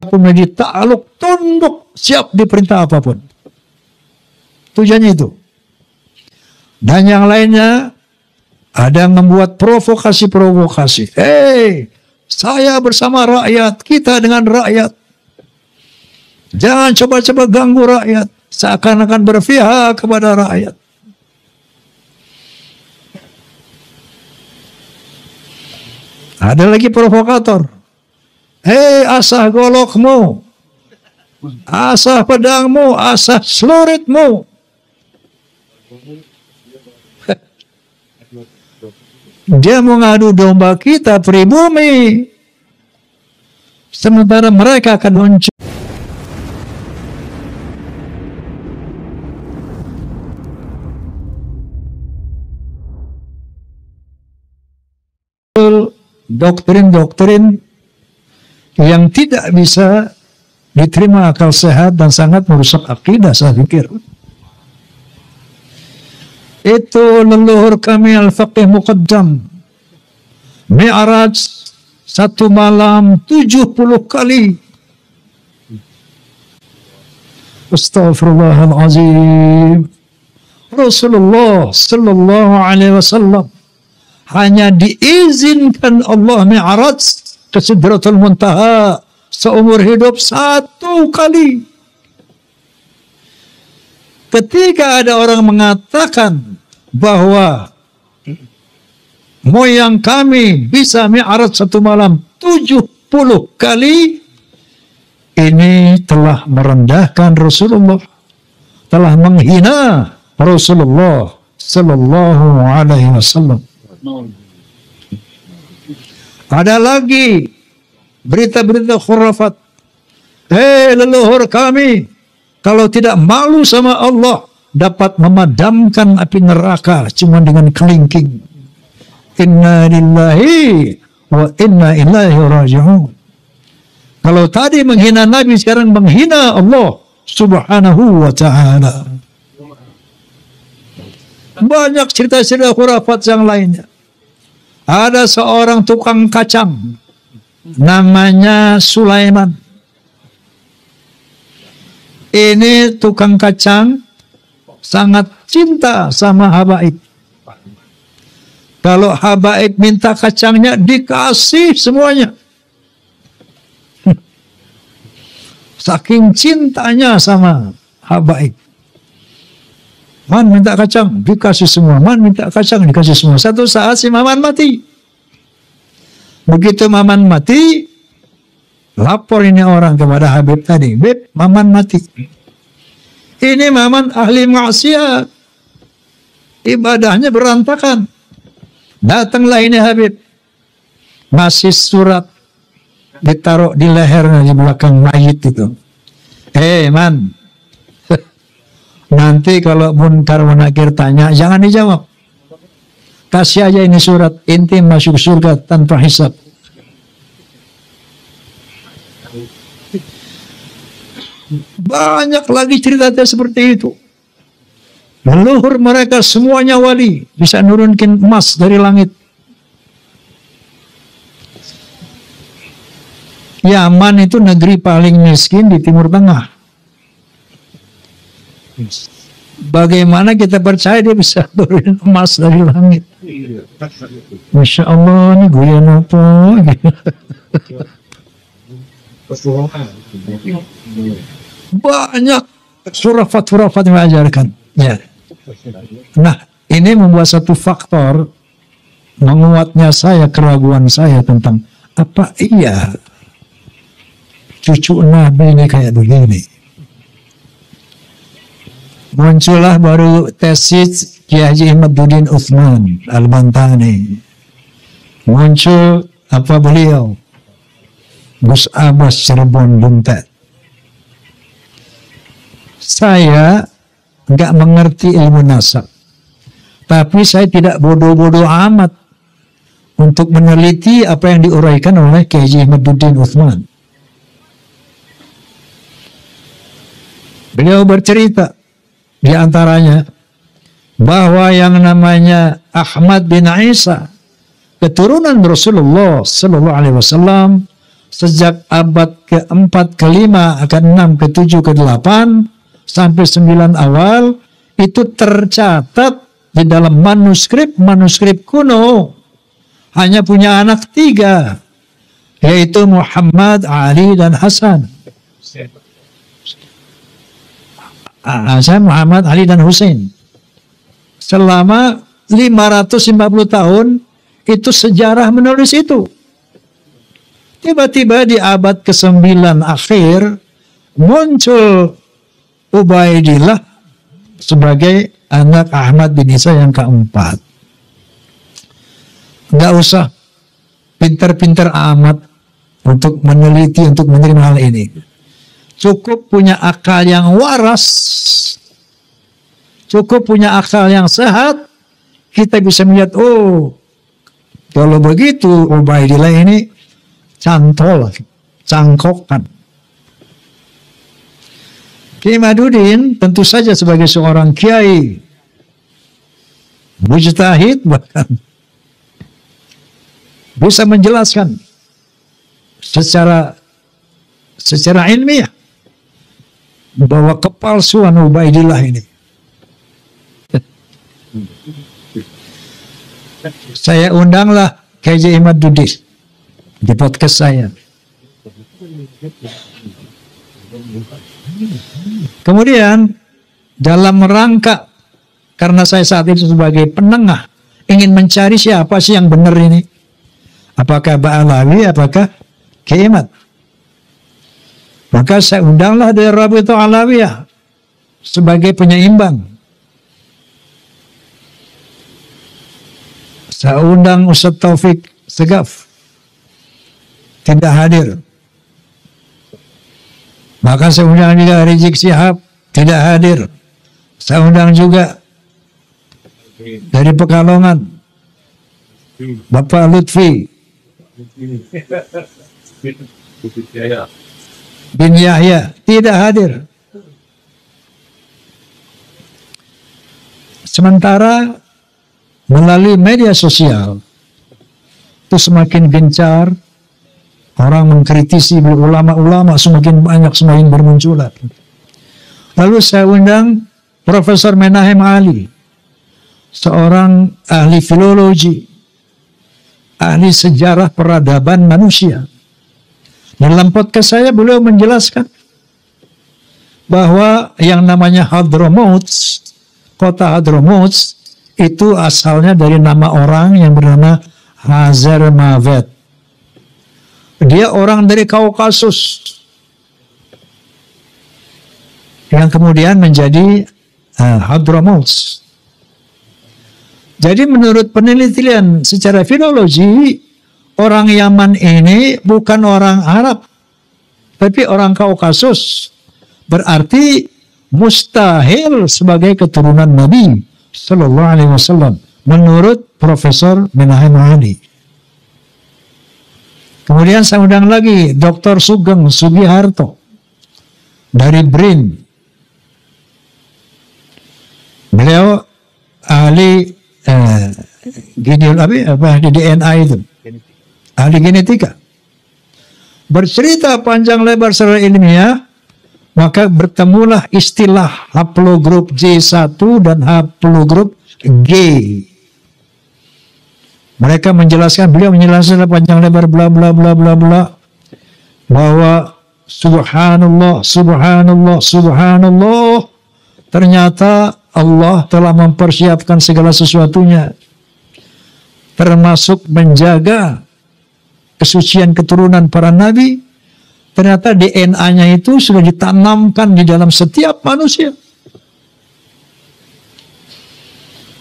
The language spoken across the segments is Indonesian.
pun menjadi takluk, tunduk, siap diperintah apapun. Tujuannya itu. Dan yang lainnya ada yang membuat provokasi-provokasi. Hei, saya bersama rakyat, kita dengan rakyat. Jangan coba-coba ganggu rakyat. Seakan-akan berpihak kepada rakyat. Ada lagi provokator. Hei, asah golokmu, asah pedangmu, asah celuritmu. Dia mengadu domba kita pribumi. Sementara mereka akan muncul. Doktrin-doktrin yang tidak bisa diterima akal sehat dan sangat merusak akidah, saya pikir. Itu leluhur kami Al-Faqih Muqaddam, Mi'raj satu malam 70 kali. Astaghfirullahalazim. Rasulullah sallallahu alaihi wasallam hanya diizinkan Allah Mi'raj ke Sidratul Muntaha seumur hidup 1 kali. Ketika ada orang mengatakan bahwa moyang kami bisa Mi'raj 1 malam 70 kali, ini telah merendahkan Rasulullah, telah menghina Rasulullah sallallahu alaihi wasallam. Ada lagi berita-berita khurafat. Hei leluhur kami, kalau tidak malu sama Allah, dapat memadamkan api neraka cuma dengan kelingking. Inna lillahi wa inna ilaihi raji'un. Kalau tadi menghina Nabi, sekarang menghina Allah subhanahu wa ta'ala. Banyak cerita-cerita khurafat yang lainnya. Ada seorang tukang kacang namanya Sulaiman. Ini tukang kacang sangat cinta sama habaib. Kalau habaib minta kacangnya, dikasih semuanya. Saking cintanya sama habaib. Man minta kacang, dikasih semua. Man minta kacang, dikasih semua. Satu saat si Maman mati. Begitu Maman mati, lapor ini orang kepada Habib tadi. Beb, Maman mati. Ini Maman ahli maksiat. Ibadahnya berantakan. Datanglah ini Habib. Masih surat ditaruh di lehernya di belakang mayit itu. Man, nanti kalau Munkar Wanakir tanya, jangan dijawab. Kasih aja ini surat, inti masuk surga tanpa hisab. Banyak lagi cerita seperti itu. Leluhur mereka semuanya wali, bisa nurunkan emas dari langit. Yaman itu negeri paling miskin di Timur Tengah. Bagaimana kita percaya dia bisa turun emas dari langit? Masya Allah, ini guyon apa? Banyak surafat-surafat yang mengajarkan. Ya. Nah, ini membuat satu faktor menguatnya saya, keraguan saya tentang apa iya cucu Nabi ini kayak begini. Muncullah baru tesis Kiai Haji Ahmaduddin Utsman Al-Bantani. Muncul apa beliau? Gus Abbas Cirebon Buntet. Saya nggak mengerti ilmu nasab, tapi saya tidak bodoh-bodoh amat untuk meneliti apa yang diuraikan oleh Kiai Haji Ahmaduddin Utsman. Beliau bercerita di antaranya bahwa yang namanya Ahmad bin Isa, keturunan Rasulullah Sallallahu Alaihi Wasallam, sejak abad ke-4, ke-5, ke-6, ke-7, ke-8 sampai 9 awal itu tercatat di dalam manuskrip kuno. Hanya punya anak 3, yaitu Muhammad, Ali, dan Hasan. Muhammad, Ali, dan Hussein. Selama 550 tahun itu sejarah menulis itu. Tiba-tiba di abad ke-9 akhir muncul Ubaidillah sebagai anak Ahmad bin Isa yang keempat. Nggak usah pintar-pintar amat untuk meneliti, untuk menerima hal ini. Cukup punya akal yang waras, cukup punya akal yang sehat, kita bisa melihat, oh, kalau begitu Ubaidillah ini cantol, cangkokan. Kiai Imaduddin tentu saja sebagai seorang kiai, mujtahid bahkan, bisa menjelaskan secara ilmiah bahwa kepalsuan Ubaidillah ini. Saya undanglah KJ Imaduddin di podcast saya. Kemudian dalam rangka, karena saya saat itu sebagai penengah ingin mencari siapa sih yang benar ini, apakah Ba'alawi, apakah Kiai, maka saya undanglah dari Rabithah Alawiyah sebagai penyeimbang. Saya undang Ustaz Taufik Segaf, tidak hadir. Maka saya undang juga Rizik Syihab, tidak hadir. Saya undang juga dari Pekalongan Bapak Lutfi bin Yahya, tidak hadir. Sementara melalui media sosial itu semakin gencar, orang mengkritisi ulama-ulama semakin banyak, semakin bermunculan. Lalu saya undang Profesor Menahem Ali, seorang ahli filologi, ahli sejarah peradaban manusia. Dalam podcast saya beliau menjelaskan bahwa yang namanya Hadramaut, kota Hadramaut itu asalnya dari nama orang yang bernama Hazarmaved. Dia orang dari Kaukasus yang kemudian menjadi Hadramaut. Jadi menurut penelitian secara filologi, orang Yaman ini bukan orang Arab, tapi orang Kaukasus. Berarti mustahil sebagai keturunan Nabi Sallallahu Alaihi Wasallam menurut Profesor Menahem Ali. Kemudian saya undang lagi Dr. Sugeng Sugiharto dari BRIN. Beliau ahli DNA itu, ahli genetika. Bercerita panjang lebar secara ilmiah, maka bertemulah istilah haplogrup J1 dan haplogrup G. Mereka menjelaskan, beliau menjelaskan panjang lebar bla bla bla bla bla, bahwa subhanallah, subhanallah, subhanallah, ternyata Allah telah mempersiapkan segala sesuatunya, termasuk menjaga kesucian keturunan para nabi. Ternyata DNA-nya itu sudah ditanamkan di dalam setiap manusia.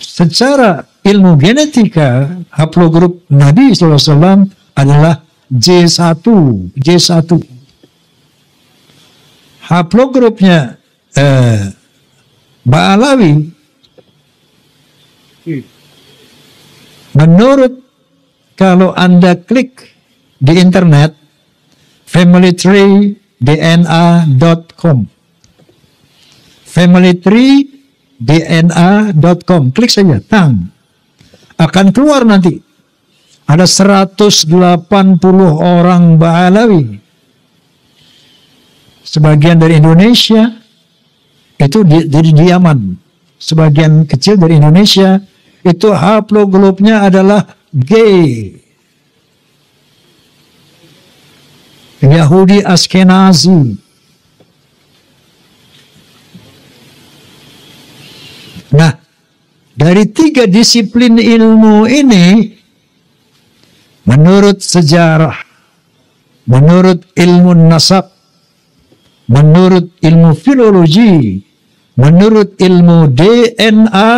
Secara ilmu genetika, haplogrup Nabi SAW adalah J1. Haplogrupnya Ba'alawi, menurut, kalau Anda klik di internet familytreedna.com, familytreedna.com, klik saja, akan keluar nanti Ada 180 orang Ba'alawi. Sebagian dari Indonesia, itu di Yaman. Sebagian kecil dari Indonesia, itu haploglobnya adalah G. Yahudi Askenazi. Nah, dari 3 disiplin ilmu ini, menurut sejarah, menurut ilmu nasab, menurut ilmu filologi, menurut ilmu DNA,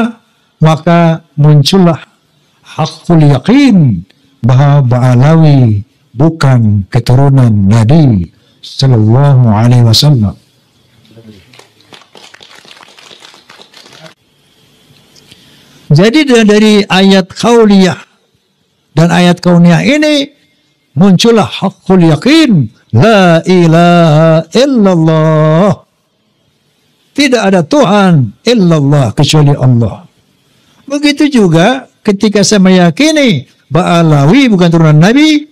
maka muncullah hakul yakin bahwa Ba'alawi bukan keturunan Nabi Sallallahu Alaihi Wasallam. Jadi dari ayat qauliyah dan ayat kauniyah ini muncullah hakul yakin, la ilaha illallah. Tidak ada Tuhan illallah kecuali Allah. Begitu juga ketika saya meyakini Ba'alawi bukan turunan Nabi,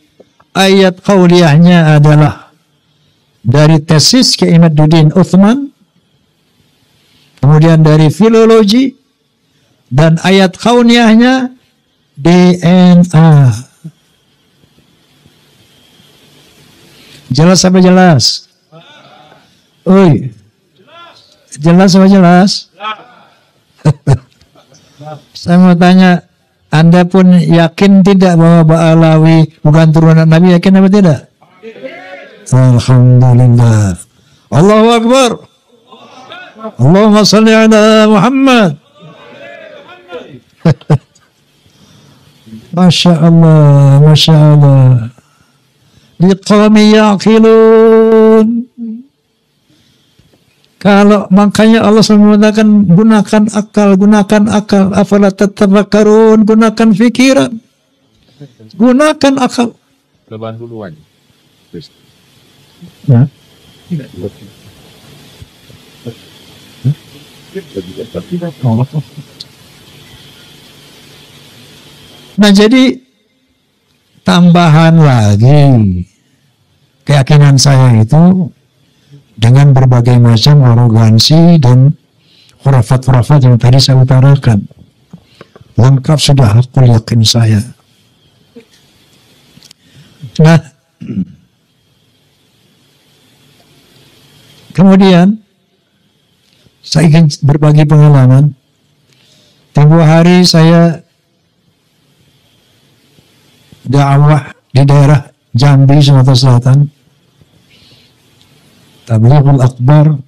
ayat qauliyahnya adalah dari tesis Kiai Imaduddin Uthman, kemudian dari filologi, dan ayat kauniyahnya DNA. Jelas apa jelas? Oi. Jelas apa jelas? Saya mau tanya, Anda pun yakin tidak bahwa Ba'alawi bukan turunan Nabi? Yakin apa tidak? Alhamdulillah. Allahu Akbar. Allahumma salli ala Muhammad. Masya Allah, Masya Allah. Liqawmi yaqilun. Kalau makanya Allah SWT mengatakan gunakan akal, afala tatafakkarun, gunakan pikiran, gunakan akal. Lebaran duluan. Ya. Nah, jadi tambahan lagi keyakinan saya itu dengan berbagai macam arogansi dan khurafat-khurafat yang tadi saya utarakan. Lengkap sudah hakul yakin saya. Nah, kemudian saya ingin berbagi pengalaman. Tempoh hari saya dakwah di daerah Jambi, Sumatera Selatan, Tablighul Akbar.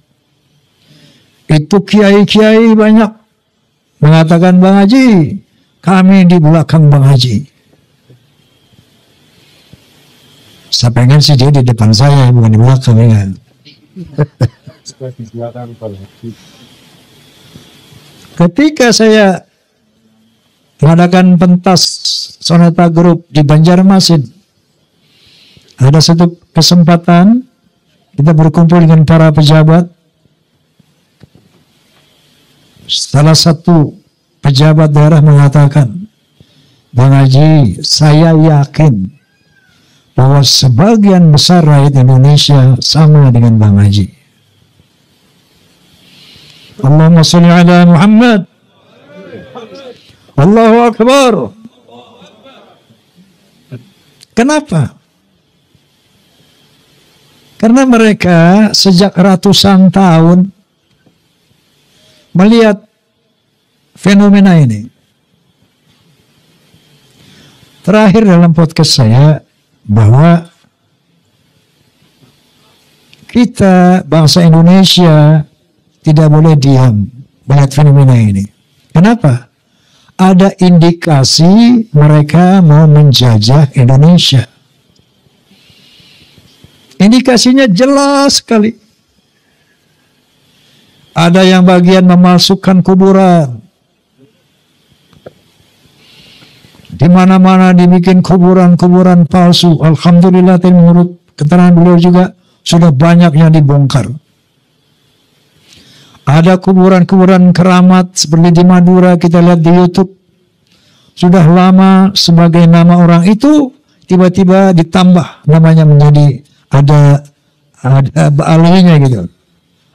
Itu kiai-kiai banyak mengatakan, Bang Haji, kami di belakang Bang Haji. Saya pengen sih dia di depan saya, bukan di belakang ya. Ketika saya mengadakan pentas Sonata Group di Banjarmasin, ada satu kesempatan kita berkumpul dengan para pejabat. Salah satu pejabat daerah mengatakan, Bang Haji, saya yakin bahwa sebagian besar rakyat Indonesia sama dengan Bang Haji. Allahumma sholli ala Muhammad. Allahu Akbar. Kenapa? Karena mereka sejak ratusan tahun melihat fenomena ini. Terakhir dalam podcast saya, bahwa kita bangsa Indonesia tidak boleh diam melihat fenomena ini. Kenapa? Ada indikasi mereka mau menjajah Indonesia. Indikasinya jelas sekali. Ada yang bagian memasukkan kuburan. Di mana-mana dibikin kuburan-kuburan palsu. Alhamdulillah, menurut keterangan beliau juga sudah banyak yang dibongkar. Ada kuburan-kuburan keramat seperti di Madura, kita lihat di YouTube. sudah lama sebagai nama orang itu, tiba-tiba ditambah namanya menjadi ada alihnya gitu.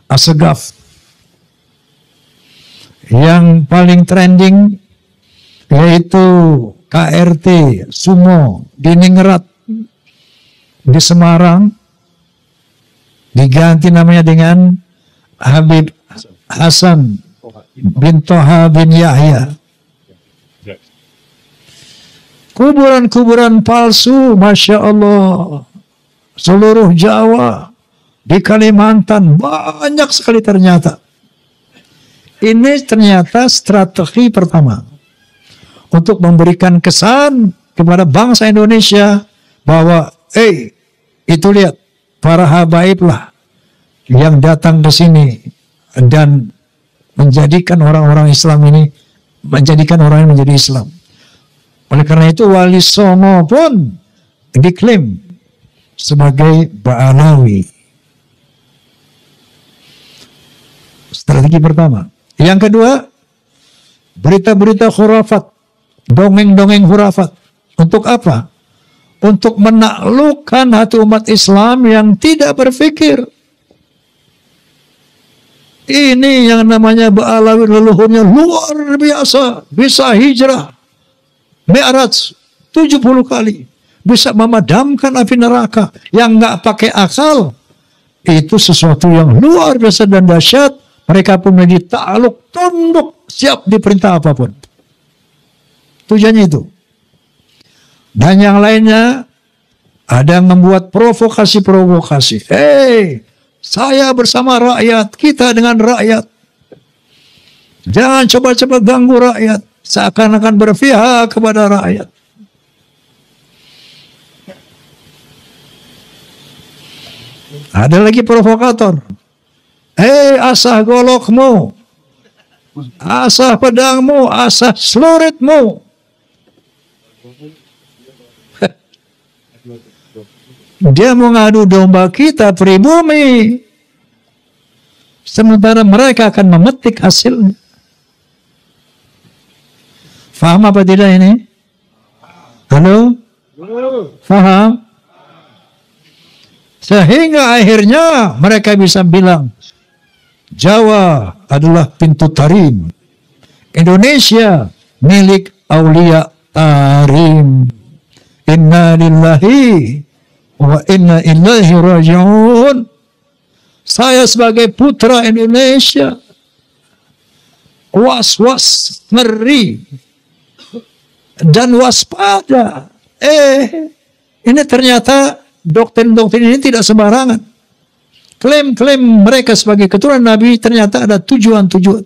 Asegaf. Yang paling trending yaitu KRT Sumo di Ningrat di Semarang, diganti namanya dengan Habib Hasan bin Toha bin Yahya. Kuburan-kuburan palsu, Masya Allah, seluruh Jawa, di Kalimantan banyak sekali ternyata. Ini ternyata strategi pertama untuk memberikan kesan kepada bangsa Indonesia bahwa, itu lihat para habaib lah yang datang ke sini dan menjadikan orang-orang Islam ini, menjadikan orang yang menjadi Islam. Oleh karena itu Wali Songo pun diklaim sebagai Ba'alawi. Strategi pertama. Yang kedua, berita-berita khurafat, dongeng-dongeng khurafat. Untuk apa? Untuk menaklukkan hati umat Islam yang tidak berpikir. Ini yang namanya Ba'alawi, leluhurnya luar biasa, bisa hijrah Mi'raj 70 kali, bisa memadamkan api neraka yang nggak pakai akal. Itu sesuatu yang luar biasa dan dahsyat. Mereka pun menjadi takluk, tunduk, siap diperintah apapun. Tujuannya itu. Dan yang lainnya, ada yang membuat provokasi-provokasi. Saya bersama rakyat, kita dengan rakyat. Jangan coba-coba ganggu rakyat. Seakan-akan berpihak kepada rakyat. Ada lagi provokator. Asah golokmu, asah pedangmu, asah seluritmu. Dia mengadu domba kita pribumi, sementara mereka akan memetik hasilnya. Faham apa tidak ini? Halo? Faham? Sehingga akhirnya mereka bisa bilang, Jawa adalah pintu tarim, Indonesia milik Aulia Tarim. Inna lillahi wa inna ilaihi raji'un. Saya sebagai putra Indonesia, was-was, ngeri, dan waspada. Ini ternyata doktrin-doktrin ini tidak sembarangan. Klaim-klaim mereka sebagai keturunan Nabi ternyata ada tujuan-tujuan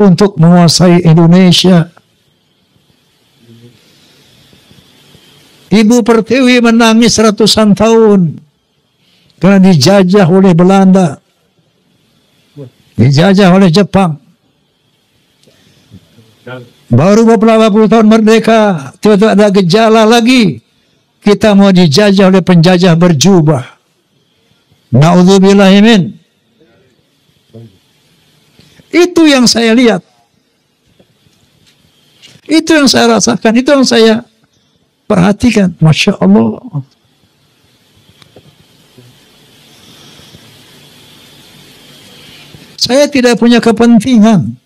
untuk menguasai Indonesia. Ibu Pertiwi menangis ratusan tahun karena dijajah oleh Belanda, dijajah oleh Jepang. Baru beberapa puluh tahun merdeka, tiba-tiba ada gejala lagi. Kita mau dijajah oleh penjajah berjubah. Na'udzubillahimin. Itu yang saya lihat. Itu yang saya rasakan. Itu yang saya perhatikan. Masya Allah. Saya tidak punya kepentingan.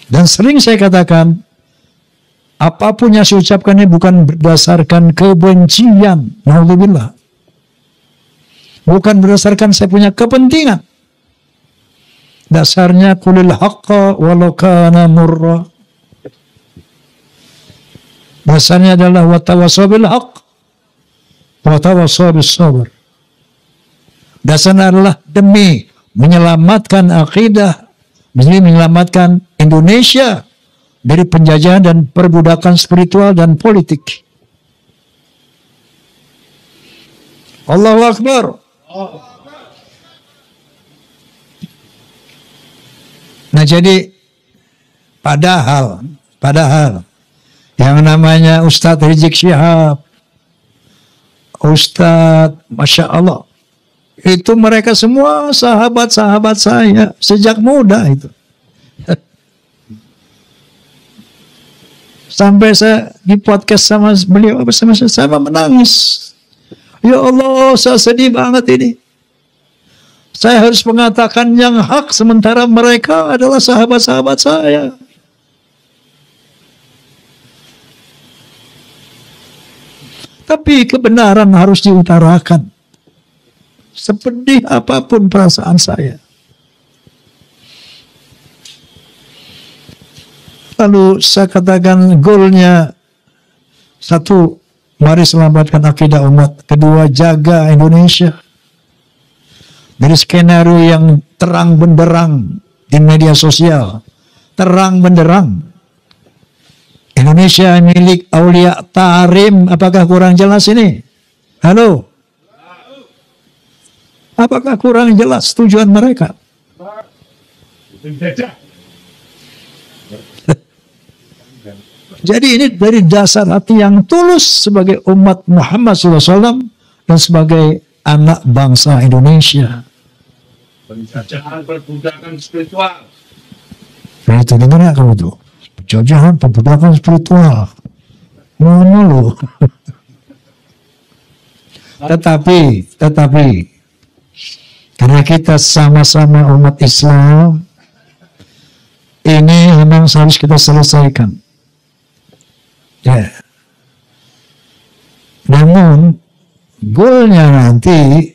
Dan sering saya katakan, apapun yang saya ucapkan ini bukan berdasarkan kebencian. Na'udzubillah. Bukan berdasarkan saya punya kepentingan. Dasarnya kulil haqqa walau kana murra. Dasarnya adalah watawassaw bil haqq watawassaw bis sabr. Dasarnya adalah demi menyelamatkan akidah, demi menyelamatkan Indonesia dari penjajahan dan perbudakan spiritual dan politik. Allahu Akbar. Nah jadi padahal yang namanya Ustadz Rizik Syihab, Ustadz Masya Allah, itu mereka semua sahabat-sahabat saya sejak muda itu. Sampai saya di podcast sama beliau bersama saya menangis. Ya Allah, saya sedih banget ini. Saya harus mengatakan yang hak sementara mereka adalah sahabat-sahabat saya. Tapi kebenaran harus diutarakan. Sepedih apapun perasaan saya. Lalu saya katakan goalnya satu, mari selamatkan akidah umat. Kedua, jaga Indonesia dari skenario yang terang benderang di media sosial. Terang benderang. Indonesia milik Aulia Tarim. Apakah kurang jelas ini? Halo? Apakah kurang jelas tujuan mereka? Jadi ini dari dasar hati yang tulus sebagai umat Muhammad SAW dan sebagai anak bangsa Indonesia. Penjajahan perbudakan spiritual. Nah, itu dengar ya kamu tuh. Penjajahan perbudakan spiritual. Mana lo? Tetapi karena kita sama-sama umat Islam, ini memang harus kita selesaikan. Ya. Namun goalnya nanti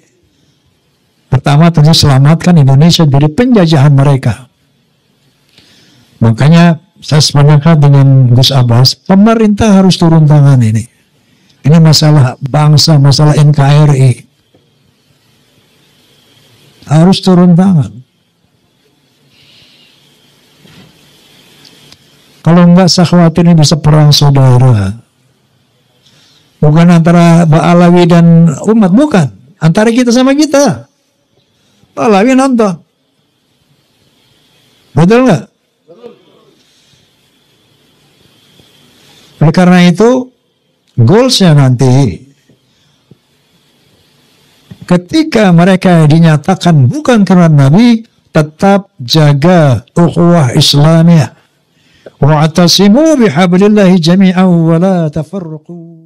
pertama tentu selamatkan Indonesia dari penjajahan mereka. Makanya saya sepakat dengan Gus Abbas, pemerintah harus turun tangan ini. Ini masalah bangsa, masalah NKRI. Harus turun tangan. Kalau enggak, saya khawatir ini bisa perang saudara. Bukan antara Ba'alawi dan umat, bukan. Antara kita sama kita. Ba'alawi nonton. Betul enggak? Oleh karena itu, goalsnya nanti, ketika mereka dinyatakan bukan karena Nabi, tetap jaga ukhuwah Islamiyah. Wa'tasimu bihablillahi jami'an wa la tafarraqu.